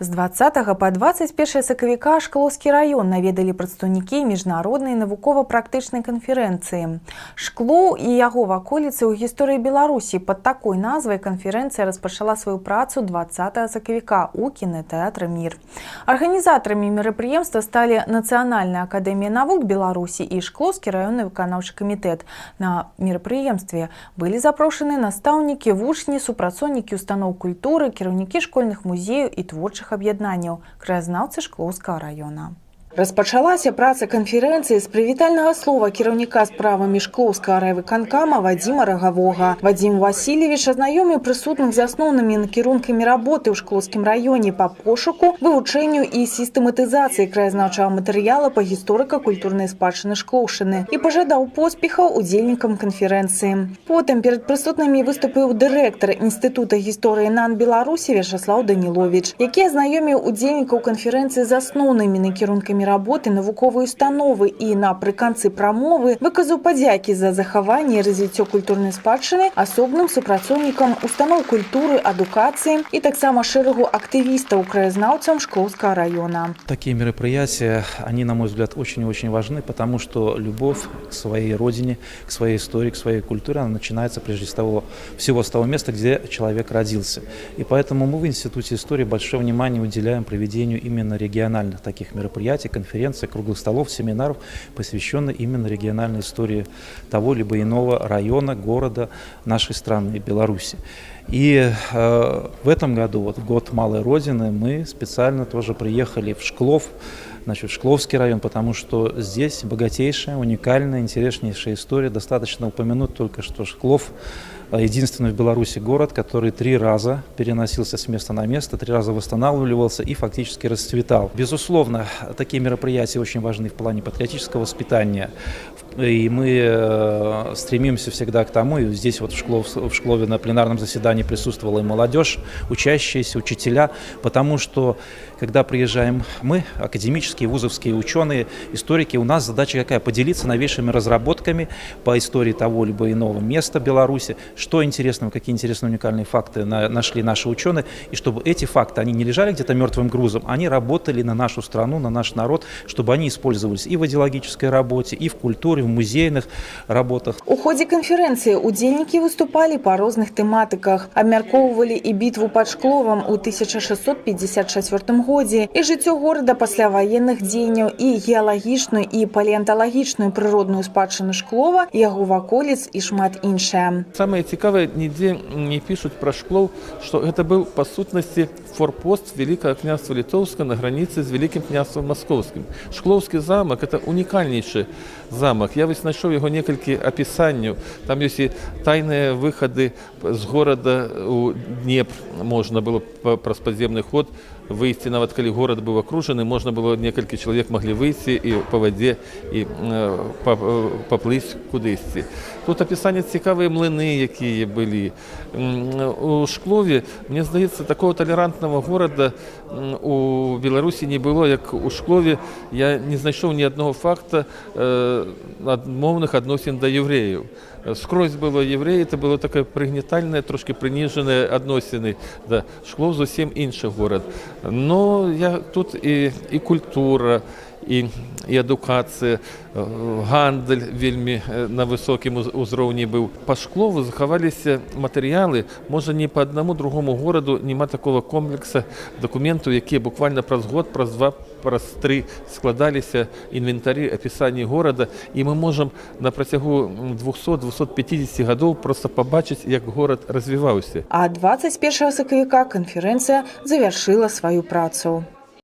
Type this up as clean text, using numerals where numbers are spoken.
З 20 па 21 сакавіка Шклоўскі раён наведалі прадстаўнікі міжнароднай навукова-практычнай канферэнцыі. Шклоў і яго ваколіцы ў гісторыі Беларусі. Пад такой назвай канферэнцыя распачала сваю працу 20 сакавіка ў кінатэатры «Мір». Арганізатарамі мерапрыемства сталі Нацыянальная акадэмія навук Беларусі і Шклоўскі раённы выканаўчы камітэт. На мерапрыемстве былі запрошаны настаўнікі, вучні, супрацоўнікі устаноў культуры, кіраўнікі школьных музеяў і творчых аб'яднанняў, краязнаўцы Шклоўскага раёна. Распачалася праца канферэнцыі з прывітальнага слова кіраўніка справамі Шклоўскага райвыканкама Вадзіма Рагавога. Вадзім Васильевич азнаёміў прысутных з асноўнымі накірункамі работы ў Шклоўскім раёне па пошуку, вывучэнню і сістэматызацыі краязнаўчага матэрыяла па гісторыка-культурнай спадчыны Шклоўшчыны і пажадаў поспехаў удзельнікам канферэнцыі. Потым перад прысутнымі выступіў дырэктар Інстытута гісторыі НАН Беларусі Вячаслаў Даніловіч, які азнаёміў удзельнікаў канферэнцыі з асноўнымі накірункамі работы навуковай установы і напрыканцы прамовы выказаў падзякі за захаванне і развіццё культурнай спадчыны асобным супрацоўнікам устаноў культуры, адукацыі і таксама шэрагу актывістаў, краязнаўцам Шклоўскага района. Такие мероприятия, они, на мой взгляд, очень-очень важны, потому что любовь к своей родине, к своей истории, к своей культуре, она начинается прежде всего с того места, где человек родился. И поэтому мы в Институте истории большое внимание уделяем проведению именно региональных таких мероприятий, конференций, круглых столов, семинаров, посвященных именно региональной истории того либо иного района, города нашей страны, Беларуси. И в этом году, вот в год Малой Родины, мы специально тоже приехали в Шклов, значит, в Шкловский район, потому что здесь богатейшая, уникальная, интереснейшая история. Достаточно упомянуть только, что Шклов единственный в Беларуси город, который 3 раза переносился с места на место, 3 раза восстанавливался и фактически расцветал. Безусловно, такие мероприятия очень важны в плане патриотического воспитания. И мы стремимся всегда к тому, и здесь вот в Шклове на пленарном заседании присутствовала и молодежь, учащиеся, учителя, потому что, когда приезжаем мы, академические, вузовские ученые, историки, у нас задача какая? Поделиться новейшими разработками по истории того либо иного места Беларуси, что интересного, какие интересные уникальные факты нашли наши ученые, и чтобы эти факты, они не лежали где-то мертвым грузом, они работали на нашу страну, на наш народ, чтобы они использовались и в идеологической работе, и в культуре, в музейных работах. У ходе канферэнцыі удзельнікі выступалі па розных тэматыках, абмяркоўвалі і бітву пад Шкловам у 1654 годзе, і жыццё горада пасля ваенных дзеянняў, і геалагічную і палеанталагічную прыродную спадчыну Шклова, яго ваколіц і шмат іншае. Самае цікавае, нідзе не пішуць пра Шклоў, што гэта быў па сутнасці форпост Великого княства Литовска на границе с Великим княством Московским. Шклоўскі замок – это унікальнейшы замок. Я знайшоў яго некалькі апісанняў. Там ёсць і тайныя выхады з горада у Днепр. Можна было праз падземны ход выйсці, нават калі горад быў акружаны, можна было, некалькі чалавек маглі выйсці і па вадзе і паплыць кудысьці. Тут апісанне цікавыя млыны, якія былі. У Шклове, мне здаецца, такого талерантнага горада у Беларусі не было, як у Шклове. Я не знайшоў ні аднаго факта адмоўных адносін да евреяў. Скрозь было евреі, это было такое прыгнетальнае, трошки прыніжаныя адносіны. Да, Шклов зусім іншы горад. Но тут і культура, і адукацыя, гандаль вельмі на высокім узроўні быў. Па Шклову захаваліся матэрыялы, можа не па аднаму другому гораду няма такого комплекса дакументаў, якія буквально праз год, праз 2, праз 3 складаліся інвентары апісанні горада, і мы можам на працягу 200-250 гадоў проста пабачыць, як горад развіваўся. А 21 сакавіка канферэнцыя завяршыла сваю працу.